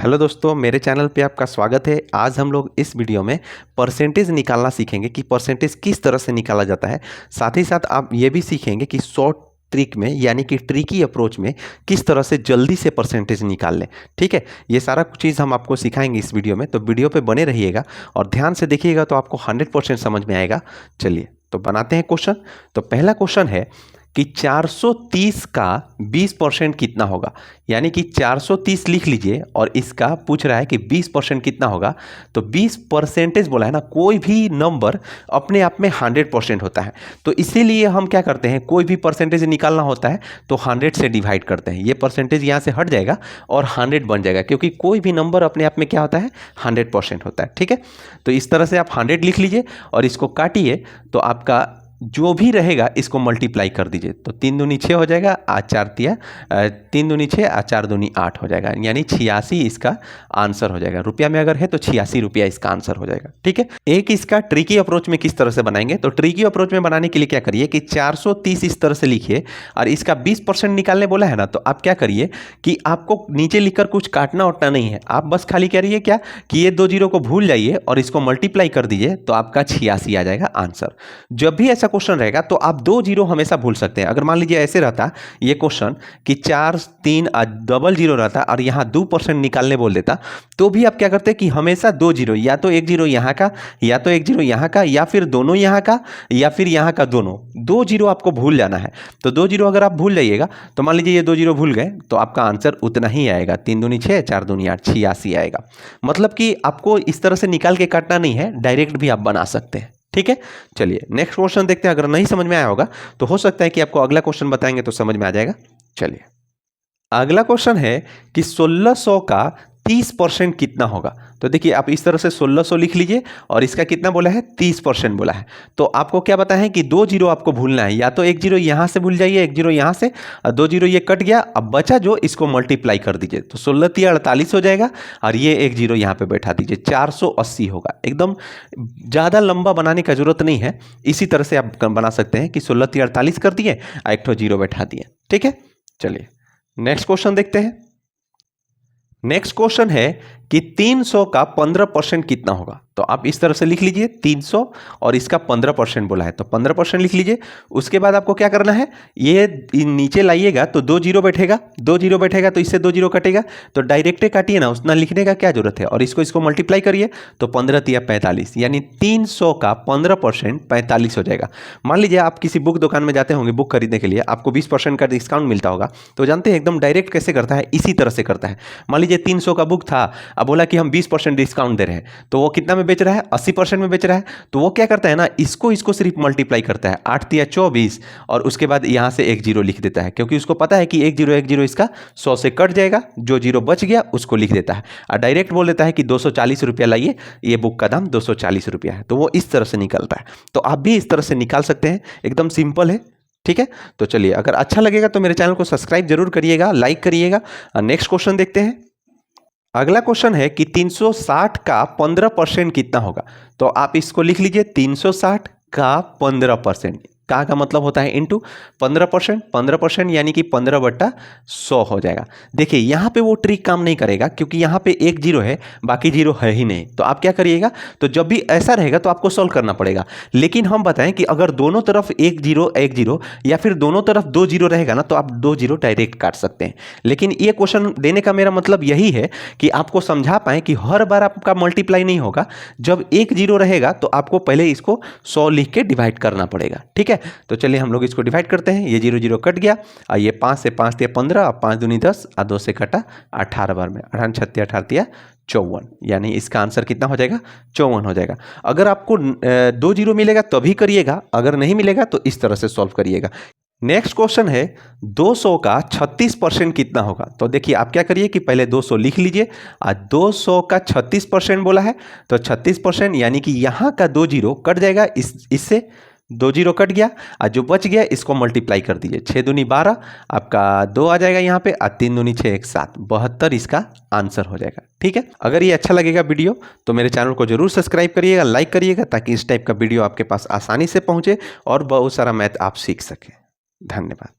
Hello दोस्तों, मेरे channel पे आपका स्वागत है। आज हम लोग इस वीडियो में परसेंटेज निकालना सीखेंगे कि परसेंटेज किस तरह से निकाला जाता है। साथ ही साथ आप ये भी सीखेंगे कि शॉर्ट ट्रिक में यानी कि ट्रिकी अप्रोच में किस तरह से जल्दी से परसेंटेज निकाल लें। ठीक है, ये सारा चीज़ हम आपको सिखाएंगे इस वीडियो में, तो वीडियो पे बने रहिएगा और ध्यान से देखिएगा तो आपको 100% समझ में आएगा। चलिए तो बनाते हैं क्वेश्चन। तो पहला क्वेश्चन है कि 430 का 20% कितना होगा। यानी कि 430 लिख लीजिए और इसका पूछ रहा है कि 20% कितना होगा। तो 20% बोला है ना, कोई भी नंबर अपने आप में 100% होता है। तो इसीलिए हम क्या करते हैं, कोई भी परसेंटेज निकालना होता है तो 100 से डिवाइड करते हैं। ये परसेंटेज यहाँ से हट जाएगा और 100 बन जाएगा, क्योंकि कोई भी नंबर अपने आप में क्या होता है, 100% होता है। ठीक है, तो इस तरह से आप 100 लिख लीजिए और इसको काटिए तो आपका जो भी रहेगा इसको मल्टीप्लाई कर दीजिए। तो 3 दूनी 6 हो जाएगा, 3 दूनी 6 4 दूनी 8 हो जाएगा, यानी 86 इसका आंसर हो जाएगा। रुपया में अगर है तो 86 रुपया इसका आंसर हो जाएगा। ठीक है, एक इसका ट्रिकी अप्रोच में किस तरह से बनाएंगे। तो ट्रिकी अप्रोच में बनाने के लिए क्या करिए कि 430 इस तरह से लिखिए और इसका 20% निकालने बोला है ना, तो आप क्या करिए कि आपको नीचे लिखकर कुछ काटना उटना नहीं है। आप बस खाली करिए क्या कि ये 2 जीरो को भूल जाइए और इसको मल्टीप्लाई कर दीजिए तो आपका 86 आ जाएगा आंसर। जब भी ऐसा क्वेश्चन रहेगा तो आप 2 जीरो हमेशा भूल सकते हैं। अगर मान लीजिए ऐसे रहता ये क्वेश्चन कि 4 3 डबल जीरो रहता और यहाँ 2% निकालने बोल देता, तो भी आप क्या करते कि हमेशा 2 जीरो, या तो 1 जीरो यहाँ का, या तो 1 जीरो यहाँ का, या फिर दोनों यहाँ का, या फिर यहाँ का दोनों। 2 जीरो आपको भूल जाना है। तो 2 जीरो अगर आप भूल जाइएगा तो मान लीजिए ये 2 जीरो भूल गए तो आपका आंसर उतना ही आएगा, 3 दूनी 6 4 दूनी 8, 86 आएगा। मतलब कि आपको इस तरह से निकाल के काटना नहीं है, डायरेक्ट भी आप बना सकते हैं। ठीक है, चलिए नेक्स्ट क्वेश्चन देखते हैं। अगर नहीं समझ में आया होगा तो हो सकता है कि आपको अगला क्वेश्चन बताएंगे तो समझ में आ जाएगा। चलिए अगला क्वेश्चन है कि 1600 का 30% कितना होगा। तो देखिए आप इस तरह से 1600 लिख लीजिए और इसका कितना बोला है, 30% बोला है। तो आपको क्या बताया है कि 2 जीरो आपको भूलना है, या तो 1 जीरो यहाँ से भूल जाइए, 1 जीरो यहाँ से, 2 जीरो ये कट गया, अब बचा जो इसको मल्टीप्लाई कर दीजिए। तो 16 3 48 हो जाएगा और ये 1 जीरो यहाँ पे बैठा दीजिए, 480 होगा। एकदम ज़्यादा लंबा बनाने का जरूरत नहीं है, इसी तरह से आप बना सकते हैं कि 16 3 48 कर दिए, एक ठो जीरो बैठा दिए। ठीक है, चलिए नेक्स्ट क्वेश्चन देखते हैं। नेक्स्ट क्वेश्चन है कि 300 का 15% कितना होगा। तो आप इस तरह से लिख लीजिए 300 और इसका 15% बोला है तो 15% लिख लीजिए। उसके बाद आपको क्या करना है, ये नीचे लाइएगा तो 2 जीरो बैठेगा, 2 जीरो बैठेगा तो इससे 2 जीरो कटेगा, तो डायरेक्ट काटिए ना, उतना लिखने का क्या जरूरत है। और इसको मल्टीप्लाई करिए तो 15 तिया 45, यानी 300 का 15% 45 हो जाएगा। मान लीजिए आप किसी बुक दुकान में जाते होंगे बुक खरीदने के लिए, आपको 20% का डिस्काउंट मिलता होगा। तो जानते हैं एकदम डायरेक्ट कैसे करता है, इसी तरह से करता है। मान लीजिए 300 का बुक था, अब बोला कि हम 20% डिस्काउंट दे रहे हैं, तो वो कितना में बेच रहा है, 80% में बेच रहा है। तो वो क्या करता है ना, इसको सिर्फ मल्टीप्लाई करता है, 8 तिया 24 और उसके बाद यहां से 1 जीरो लिख देता है, क्योंकि उसको पता है कि 1 जीरो इसका 100 से कट जाएगा, जो जीरो बच गया उसको लिख देता है और डायरेक्ट बोल देता है कि 240 रुपया लाइए, ये बुक का दाम 240 रुपया है। तो वो इस तरह से निकलता है। तो आप भी इस तरह से निकाल सकते हैं, एकदम सिंपल है। ठीक है, तो चलिए अगर अच्छा लगेगा तो मेरे चैनल को सब्सक्राइब जरूर करिएगा, लाइक करिएगा। नेक्स्ट क्वेश्चन देखते हैं। अगला क्वेश्चन है कि 360 का 15% कितना होगा। तो आप इसको लिख लीजिए 360 का 15%, का मतलब होता है इंटू 15%, 15% यानी कि 15/100 हो जाएगा। देखिए यहाँ पे वो ट्रिक काम नहीं करेगा, क्योंकि यहाँ पे 1 जीरो है, बाकी जीरो है ही नहीं। तो आप क्या करिएगा, तो जब भी ऐसा रहेगा तो आपको सॉल्व करना पड़ेगा। लेकिन हम बताएं कि अगर दोनों तरफ 1 जीरो या फिर दोनों तरफ 2 जीरो रहेगा ना, तो आप 2 जीरो डायरेक्ट काट सकते हैं। लेकिन ये क्वेश्चन देने का मेरा मतलब यही है कि आपको समझा पाए कि हर बार आपका मल्टीप्लाई नहीं होगा। जब 1 जीरो रहेगा तो आपको पहले इसको 100 लिख के डिवाइड करना पड़ेगा। ठीक है, तो चलिए हम लोग इसको डिवाइड करते हैं। ये 0 0 कट गया और ये 5 से 5 दिया 15, 5 दूनी 10 और 2 से कटा 18 बार में, 18 छत्ती 18 दिया 54, यानी इसका आंसर कितना हो जाएगा, 54 हो जाएगा। अगर आपको 2 जीरो मिलेगा तभी करिएगा, अगर नहीं मिलेगा तो इस तरह से सॉल्व करिएगा। नेक्स्ट क्वेश्चन है 200 का 36% कितना होगा। तो देखिए आप क्या करिए कि पहले 200 लिख लीजिए और 200 का 36% बोला है तो 36% यानी कि यहाँ का 2 जीरो कट जाएगा, इससे 2 जीरो कट गया और जो बच गया इसको मल्टीप्लाई कर दीजिए। 6 दूनी 12, आपका 2 आ जाएगा यहाँ पे, और 3 दूनी 6 1 7, 72 इसका आंसर हो जाएगा। ठीक है, अगर ये अच्छा लगेगा वीडियो तो मेरे चैनल को जरूर सब्सक्राइब करिएगा, लाइक करिएगा, ताकि इस टाइप का वीडियो आपके पास आसानी से पहुँचे और बहुत सारा मैथ आप सीख सकें। धन्यवाद।